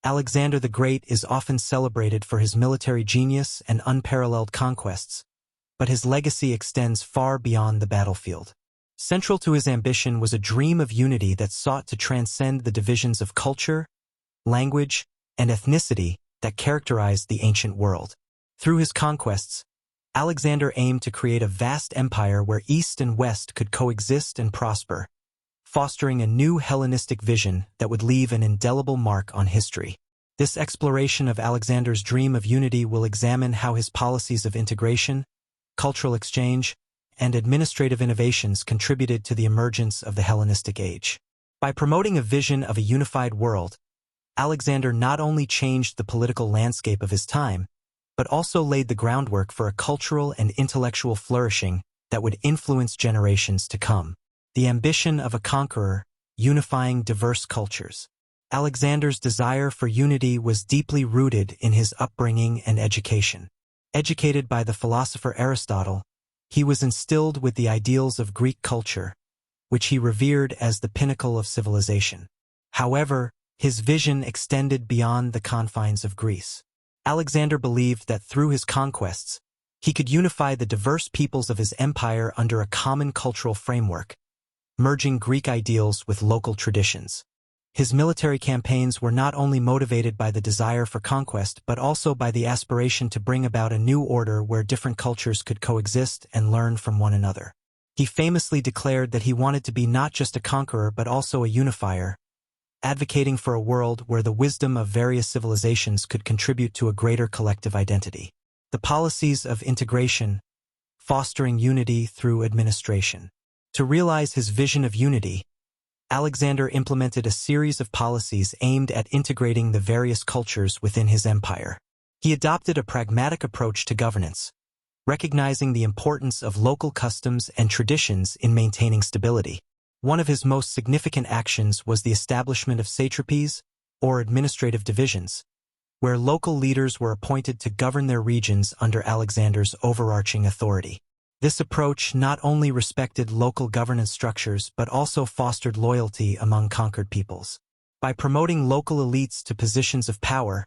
Alexander the Great is often celebrated for his military genius and unparalleled conquests, but his legacy extends far beyond the battlefield. Central to his ambition was a dream of unity that sought to transcend the divisions of culture, language, and ethnicity that characterized the ancient world. Through his conquests, Alexander aimed to create a vast empire where East and West could coexist and prosper, fostering a new Hellenistic vision that would leave an indelible mark on history. This exploration of Alexander's dream of unity will examine how his policies of integration, cultural exchange, and administrative innovations contributed to the emergence of the Hellenistic age. By promoting a vision of a unified world, Alexander not only changed the political landscape of his time, but also laid the groundwork for a cultural and intellectual flourishing that would influence generations to come. The ambition of a conqueror, unifying diverse cultures. Alexander's desire for unity was deeply rooted in his upbringing and education. Educated by the philosopher Aristotle, he was instilled with the ideals of Greek culture, which he revered as the pinnacle of civilization. However, his vision extended beyond the confines of Greece. Alexander believed that through his conquests, he could unify the diverse peoples of his empire under a common cultural framework, merging Greek ideals with local traditions. His military campaigns were not only motivated by the desire for conquest but also by the aspiration to bring about a new order where different cultures could coexist and learn from one another. He famously declared that he wanted to be not just a conqueror but also a unifier, advocating for a world where the wisdom of various civilizations could contribute to a greater collective identity. The policies of integration, fostering unity through administration. To realize his vision of unity, Alexander implemented a series of policies aimed at integrating the various cultures within his empire. He adopted a pragmatic approach to governance, recognizing the importance of local customs and traditions in maintaining stability. One of his most significant actions was the establishment of satrapies, or administrative divisions, where local leaders were appointed to govern their regions under Alexander's overarching authority. This approach not only respected local governance structures but also fostered loyalty among conquered peoples. By promoting local elites to positions of power,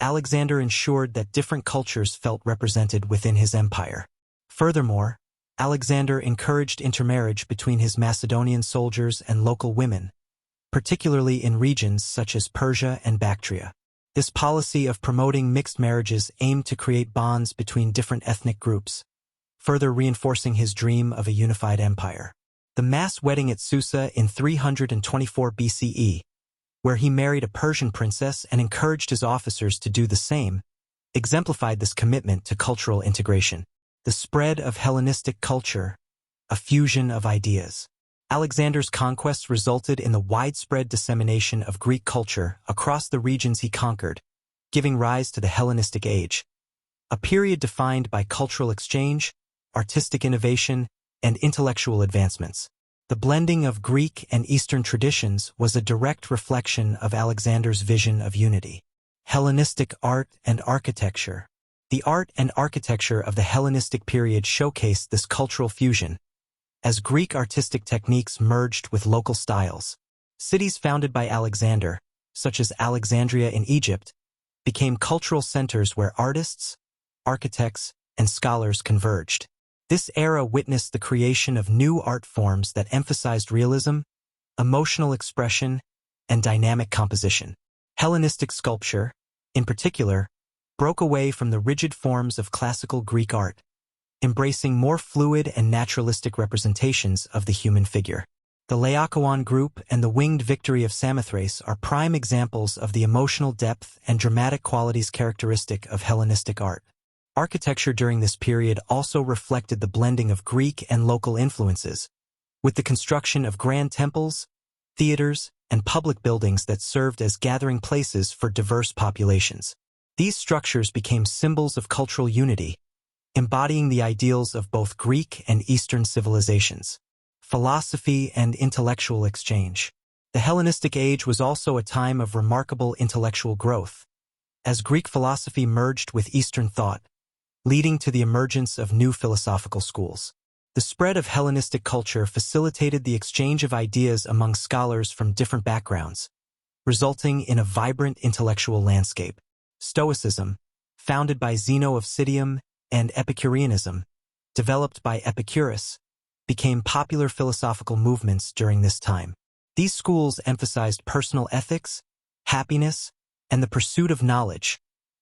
Alexander ensured that different cultures felt represented within his empire. Furthermore, Alexander encouraged intermarriage between his Macedonian soldiers and local women, particularly in regions such as Persia and Bactria. This policy of promoting mixed marriages aimed to create bonds between different ethnic groups, further reinforcing his dream of a unified empire. The mass wedding at Susa in 324 BCE, where he married a Persian princess and encouraged his officers to do the same, exemplified this commitment to cultural integration. The spread of Hellenistic culture, a fusion of ideas. Alexander's conquests resulted in the widespread dissemination of Greek culture across the regions he conquered, giving rise to the Hellenistic age, a period defined by cultural exchange, artistic innovation, and intellectual advancements. The blending of Greek and Eastern traditions was a direct reflection of Alexander's vision of unity. Hellenistic art and architecture. The art and architecture of the Hellenistic period showcased this cultural fusion, as Greek artistic techniques merged with local styles. Cities founded by Alexander, such as Alexandria in Egypt, became cultural centers where artists, architects, and scholars converged. This era witnessed the creation of new art forms that emphasized realism, emotional expression, and dynamic composition. Hellenistic sculpture, in particular, broke away from the rigid forms of classical Greek art, embracing more fluid and naturalistic representations of the human figure. The Laocoon group and the Winged Victory of Samothrace are prime examples of the emotional depth and dramatic qualities characteristic of Hellenistic art. Architecture during this period also reflected the blending of Greek and local influences, with the construction of grand temples, theaters, and public buildings that served as gathering places for diverse populations. These structures became symbols of cultural unity, embodying the ideals of both Greek and Eastern civilizations. Philosophy and intellectual exchange. The Hellenistic age was also a time of remarkable intellectual growth, as Greek philosophy merged with Eastern thought, leading to the emergence of new philosophical schools. The spread of Hellenistic culture facilitated the exchange of ideas among scholars from different backgrounds, resulting in a vibrant intellectual landscape. Stoicism, founded by Zeno of Citium, and Epicureanism, developed by Epicurus, became popular philosophical movements during this time. These schools emphasized personal ethics, happiness, and the pursuit of knowledge,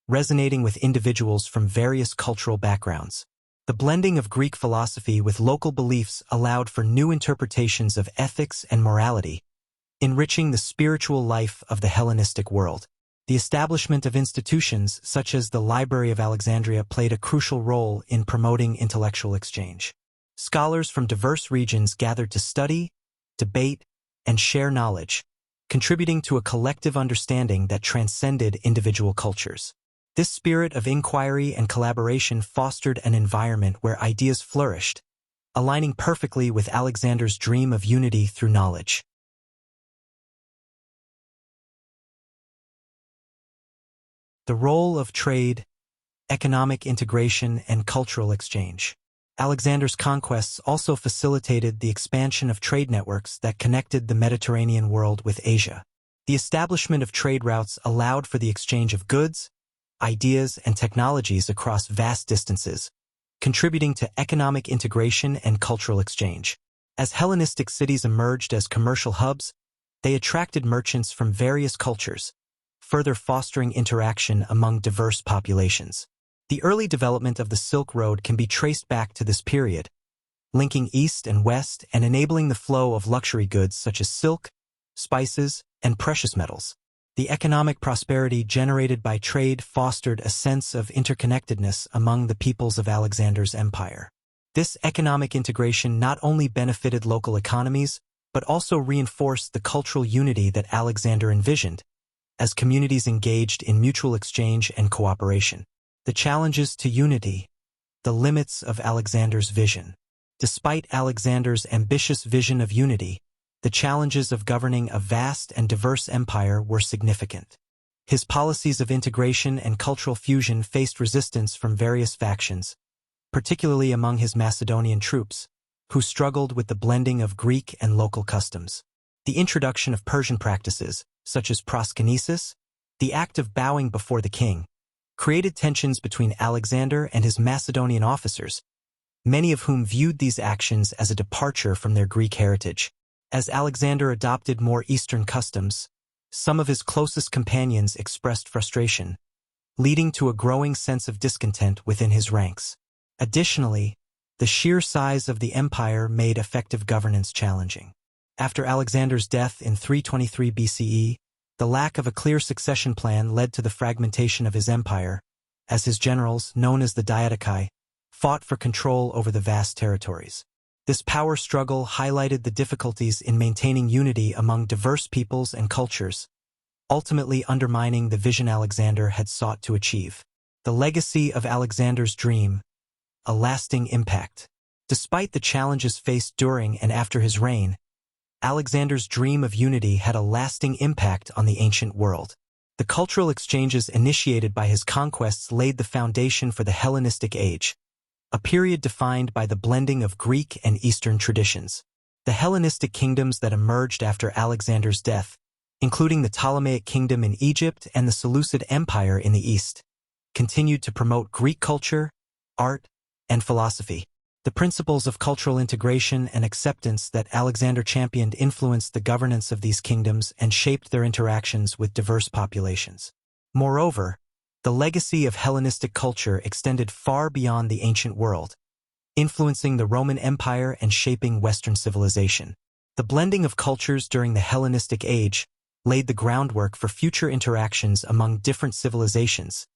resonating with individuals from various cultural backgrounds. The blending of Greek philosophy with local beliefs allowed for new interpretations of ethics and morality, enriching the spiritual life of the Hellenistic world. The establishment of institutions such as the Library of Alexandria played a crucial role in promoting intellectual exchange. Scholars from diverse regions gathered to study, debate, and share knowledge, contributing to a collective understanding that transcended individual cultures. This spirit of inquiry and collaboration fostered an environment where ideas flourished, aligning perfectly with Alexander's dream of unity through knowledge. The role of trade, economic integration, and cultural exchange. Alexander's conquests also facilitated the expansion of trade networks that connected the Mediterranean world with Asia. The establishment of trade routes allowed for the exchange of goods, ideas, and technologies across vast distances, contributing to economic integration and cultural exchange. As Hellenistic cities emerged as commercial hubs, they attracted merchants from various cultures, further fostering interaction among diverse populations. The early development of the Silk Road can be traced back to this period, linking east and west and enabling the flow of luxury goods such as silk, spices, and precious metals. The economic prosperity generated by trade fostered a sense of interconnectedness among the peoples of Alexander's empire. This economic integration not only benefited local economies, but also reinforced the cultural unity that Alexander envisioned, as communities engaged in mutual exchange and cooperation. The challenges to unity, the limits of Alexander's vision. Despite Alexander's ambitious vision of unity, the challenges of governing a vast and diverse empire were significant. His policies of integration and cultural fusion faced resistance from various factions, particularly among his Macedonian troops, who struggled with the blending of Greek and local customs. The introduction of Persian practices, such as proskynesis, the act of bowing before the king, created tensions between Alexander and his Macedonian officers, many of whom viewed these actions as a departure from their Greek heritage. As Alexander adopted more Eastern customs, some of his closest companions expressed frustration, leading to a growing sense of discontent within his ranks. Additionally, the sheer size of the empire made effective governance challenging. After Alexander's death in 323 BCE, the lack of a clear succession plan led to the fragmentation of his empire, as his generals, known as the Diadochi, fought for control over the vast territories. This power struggle highlighted the difficulties in maintaining unity among diverse peoples and cultures, ultimately undermining the vision Alexander had sought to achieve. The legacy of Alexander's dream, a lasting impact. Despite the challenges faced during and after his reign, Alexander's dream of unity had a lasting impact on the ancient world. The cultural exchanges initiated by his conquests laid the foundation for the Hellenistic age, a period defined by the blending of Greek and Eastern traditions. The Hellenistic kingdoms that emerged after Alexander's death, including the Ptolemaic kingdom in Egypt and the Seleucid Empire in the East, continued to promote Greek culture, art, and philosophy. The principles of cultural integration and acceptance that Alexander championed influenced the governance of these kingdoms and shaped their interactions with diverse populations. Moreover, the legacy of Hellenistic culture extended far beyond the ancient world, influencing the Roman Empire and shaping Western civilization. The blending of cultures during the Hellenistic age laid the groundwork for future interactions among different civilizations,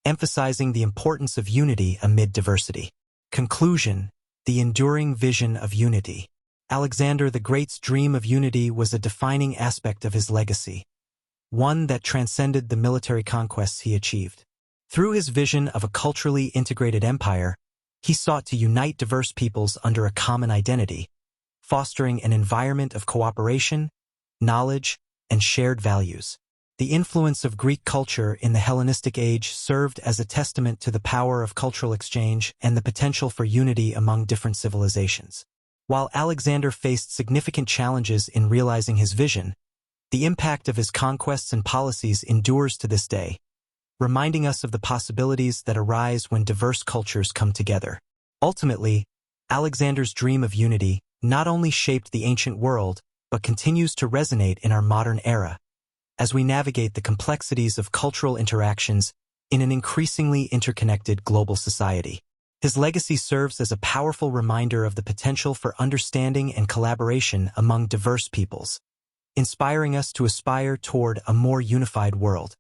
emphasizing the importance of unity amid diversity. Conclusion: the enduring vision of unity. Alexander the Great's dream of unity was a defining aspect of his legacy, one that transcended the military conquests he achieved. Through his vision of a culturally integrated empire, he sought to unite diverse peoples under a common identity, fostering an environment of cooperation, knowledge, and shared values. The influence of Greek culture in the Hellenistic age served as a testament to the power of cultural exchange and the potential for unity among different civilizations. While Alexander faced significant challenges in realizing his vision, The impact of his conquests and policies endures to this day, reminding us of the possibilities that arise when diverse cultures come together. Ultimately, Alexander's dream of unity not only shaped the ancient world, but continues to resonate in our modern era, as we navigate the complexities of cultural interactions in an increasingly interconnected global society. His legacy serves as a powerful reminder of the potential for understanding and collaboration among diverse peoples, inspiring us to aspire toward a more unified world.